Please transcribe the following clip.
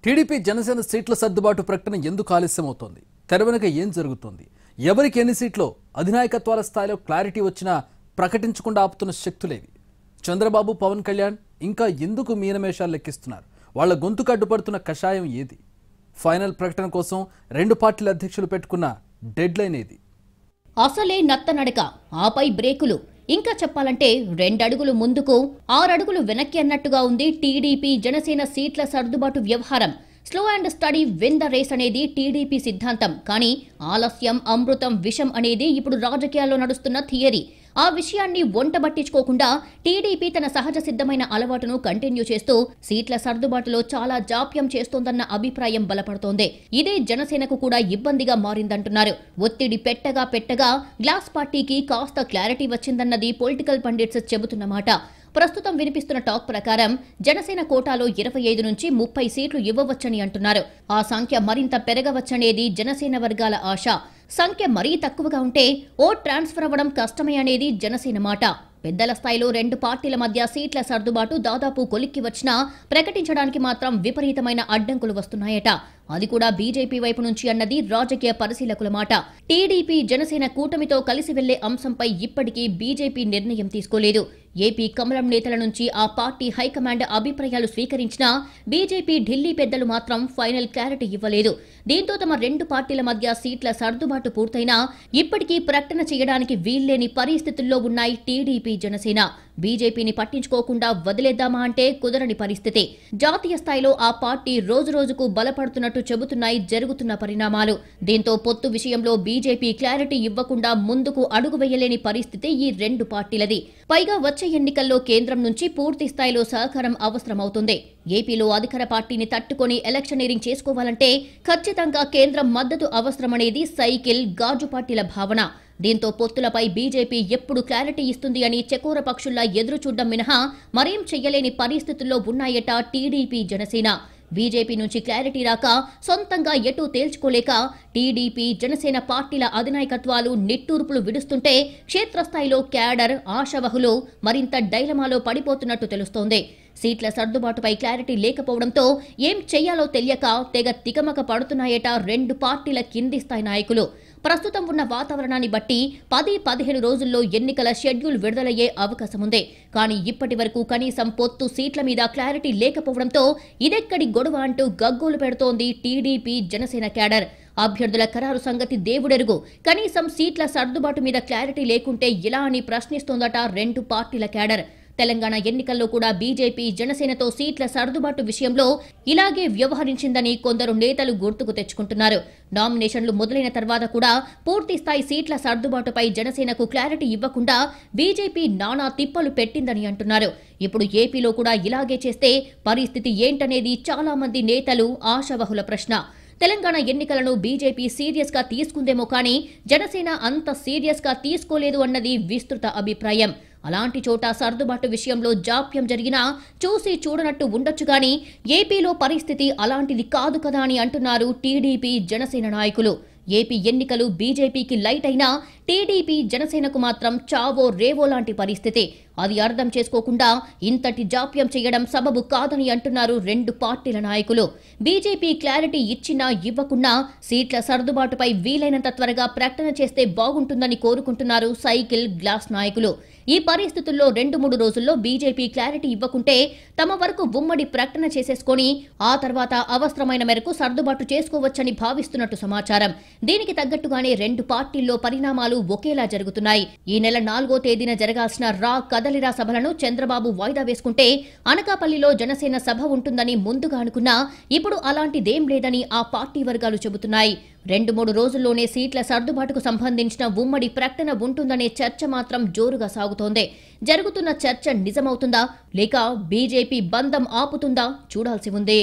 TDP Janasena సీట్ల సర్దుబాటు ప్రకటన ఎందుకు ఆలస్యమవుతోంది? తెర వెనుక ఏం జరుగుతోంది? ఎవరికి ఎన్ని సీట్లు? అధినాయకత్వాల స్థాయిలో క్లారిటీ వచ్చినా ప్రకటించకుండా ఆపుతున్న శక్తులేవి? చంద్రబాబు, పవన్ కళ్యాణ్ ఇంకా ఎందుకు మీనమేషాలు లెక్కిస్తున్నారు? వాళ్ల గొంతుకు అడ్డుపడుతున్న కషాయం ఏది? ఫైనల్ ప్రకటన కోసం రెండు పార్టీల అధ్యక్షులు పెట్టుకున్న డెడ్ లైన్ ఏది? అసలే నత్తనడక, ఆపై బ్రేకులు. ఇంకా చెప్పాలంటే 2 అడుగులు ముందుకు 6 అడుగులు వెనక్కి అన్నట్టుగా ఉంది టీడీపీ జనసేన సీట్ల సర్దుబాటు వ్యవహారం. Slow and steady win the race అనేది టీడీపీ సిద్ధాంతం. కానీ ఆలస్యం అమృతం విషం అనేది ఇప్పుడు రాజకీయాల్లో నడుస్తున్న థియరీ. ఆ విషయాన్ని వంటబట్టించుకోకుండా టీడీపీ తన సహజ సిద్ధమైన అలవాటును కంటిన్యూ చేస్తూ సీట్ల సర్దుబాటులో చాలా జాప్యం చేస్తోందన్న అభిప్రాయం బలపడుతోంది. ఇదే జనసేనకు కూడా ఇబ్బందిగా మారిందంటున్నారు. ఒత్తిడి పెట్టగా గ్లాస్ పార్టీకి కాస్త క్లారిటీ వచ్చిందన్నది పొలిటికల్ పండిట్స్ చెబుతున్నమాట. ప్రస్తుతం వినిపిస్తున్న టాక్ ప్రకారం జనసేన కోటాలో 25 నుంచి 30 సీట్లు ఇవ్వవచ్చని అంటున్నారు. ఆ సంఖ్య మరింత పెరగవచ్చనేది జనసేన వర్గాల ఆశ. సంఖ్య మరీ తక్కువగా ఉంటే ఓట్ ట్రాన్స్ఫర్ అవ్వడం కష్టమే అనేది జనసేన మాట. పెద్దల స్థాయిలో 2 పార్టీల మధ్య సీట్ల సర్దుబాటు దాదాపు కొలిక్కి వచ్చినా ప్రకటించడానికి మాత్రం విపరీతమైన అడ్డంకులు వస్తున్నాయట. అది కూడా బీజేపీ వైపు నుంచి అన్నది రాజకీయ పరిశీలకుల మాట. టీడీపీ జనసేన కూటమితో కలిసి వెళ్లే అంశంపై ఇప్పటికీ బీజేపీ నిర్ణయం తీసుకోలేదు. ఏపీ కమలం నేతల నుంచి ఆ పార్టీ హైకమాండ్ అభిప్రాయాలు స్వీకరించినా బీజేపీ ఢిల్లీ పెద్దలు మాత్రం ఫైనల్ క్లారిటీ ఇవ్వలేదు. దీంతో తమ 2 పార్టీల మధ్య సీట్ల సర్దుబాటు పూర్తయినా ఇప్పటికీ ప్రకటన చేయడానికి వీల్లేని పరిస్థితుల్లో ఉన్నాయి టీడీపీ జనసేన. బీజేపీని పట్టించుకోకుండా వదిలేద్దామా అంటే కుదరని పరిస్థితి. జాతీయ స్థాయిలో ఆ పార్టీ రోజురోజుకు బలపడుతున్నట్టు చెబుతున్నాయి జరుగుతున్న పరిణామాలు. దీంతో పొత్తు విషయంలో బీజేపీ క్లారిటీ ఇవ్వకుండా ముందుకు అడుగు వేయలేని పరిస్థితి ఈ 2 పార్టీలది. పైగా వచ్చే ఎన్నికల్లో కేంద్రం నుంచి పూర్తి స్థాయిలో సహకారం అవసరమవుతుంది. ఏపీలో అధికార పార్టీని తట్టుకొని ఎలక్షనీరింగ్ చేసుకోవాలంటే ఖచ్చితంగా కేంద్రం మద్దతు అవసరమనేది సైకిల్, గాజు పార్టీల భావన. దీంతో పొత్తులపై బీజేపీ ఎప్పుడు క్లారిటీ ఇస్తుంది అని చకోర పక్షుల్లా ఎదురు చూడడం మినహా మరేం చెయ్యలేని పరిస్థితుల్లో ఉన్నాయట టీడీపీ జనసేన. బీజేపీ నుంచి క్లారిటీ రాక సొంతంగా ఎటూ తేల్చుకోలేక టీడీపీ జనసేన పార్టీల అధినాయకత్వాలు నిట్టూర్పులు విడుస్తుంటే క్షేత్రస్థాయిలో క్యాడర్, ఆశావహులు మరింత డైలమాలో పడిపోతున్నట్టు తెలుస్తోంది. సీట్ల సర్దుబాటుపై క్లారిటీ లేకపోవడంతో ఏం చెయ్యాలో తెలియక తెగ తికమక పడుతున్నాయట 2 పార్టీల కింది స్థాయి నాయకులు. ప్రస్తుతం ఉన్న వాతావరణాన్ని బట్టి 10-15 రోజుల్లో ఎన్నికల షెడ్యూల్ విడుదలయ్యే అవకాశముంది. కానీ ఇప్పటి వరకు కనీసం పొత్తు సీట్ల మీద క్లారిటీ లేకపోవడంతో ఇదెక్కడి గొడవ అంటూ గగ్గోలు పెడుతోంది టీడీపీ జనసేన క్యాడర్. అభ్యర్థుల ఖరారు సంగతి దేవుడెరుగు, కనీసం సీట్ల సర్దుబాటు మీద క్లారిటీ లేకుంటే ఇలా అని ప్రశ్నిస్తోందట 2 పార్టీల క్యాడర్. తెలంగాణ ఎన్నికల్లో కూడా బీజేపీ జనసేనతో సీట్ల సర్దుబాటు విషయంలో ఇలాగే వ్యవహరించిందని కొందరు నేతలు గుర్తుకు తెచ్చుకుంటున్నారు. నామినేషన్లు మొదలైన తర్వాత కూడా పూర్తి స్థాయి సీట్ల సర్దుబాటుపై జనసేనకు క్లారిటీ ఇవ్వకుండా బీజేపీ నానా తిప్పలు పెట్టిందని అంటున్నారు. ఇప్పుడు ఏపీలో కూడా ఇలాగే చేస్తే పరిస్థితి ఏంటనేది చాలా మంది నేతలు ఆశావహుల ప్రశ్న. తెలంగాణ ఎన్నికలను బీజేపీ సీరియస్ గా తీసుకుందేమో కానీ జనసేన అంత సీరియస్ గా తీసుకోలేదు అన్నది విస్తృత అభిప్రాయం. అలాంటి చోట సర్దుబాటు విషయంలో జాప్యం జరిగినా చూసి చూడనట్టు ఉండొచ్చు గానీ ఏపీలో పరిస్థితి అలాంటిది కాదు కదా అని అంటున్నారు టీడీపీ జనసేన నాయకులు. ఏపీ ఎన్నికలు బీజేపీకి లైట్ అయినా టీడీపీ జనసేనకు మాత్రం చావో రేవో లాంటి పరిస్థితి. అది అర్థం చేసుకోకుండా ఇంతటి జాప్యం చేయడం సబబు కాదని అంటున్నారు 2 పార్టీల నాయకులు. బీజేపీ క్లారిటీ ఇచ్చినా ఇవ్వకున్నా సీట్ల సర్దుబాటుపై వీలైనంత త్వరగా ప్రకటన చేస్తే బాగుంటుందని కోరుకుంటున్నారు సైకిల్, గ్లాస్ నాయకులు. ఈ పరిస్థితుల్లో 2-3 రోజుల్లో బీజేపీ క్లారిటీ ఇవ్వకుంటే తమ వరకు ఉమ్మడి ప్రకటన చేసేసుకొని ఆ తర్వాత అవసరమైన మేరకు సర్దుబాటు చేసుకోవచ్చని భావిస్తున్నట్టు సమాచారం. దీనికి తగ్గట్టుగానే 2 పార్టీల్లో పరిణామాలు ఒకేలా జరుగుతున్నాయి. ఈ నెల 4వ తేదీన జరగాల్సిన కదలిరా సభలను చంద్రబాబు వాయిదా వేసుకుంటే అనకాపల్లిలో జనసేన సభ ఉంటుందని ముందుగా అనుకున్నా ఇప్పుడు అలాంటిదేం లేదని ఆ పార్టీ వర్గాలు చెబుతున్నాయి. 2-3 రోజుల్లోనే సీట్ల సర్దుబాటుకు సంబంధించిన ఉమ్మడి ప్రకటన ఉంటుందనే చర్చ మాత్రం జోరుగా సాగుతోంది. జరుగుతున్న చర్చ నిజమవుతుందా లేక బీజేపీ బంధం ఆపుతుందా చూడాల్సి ఉంది.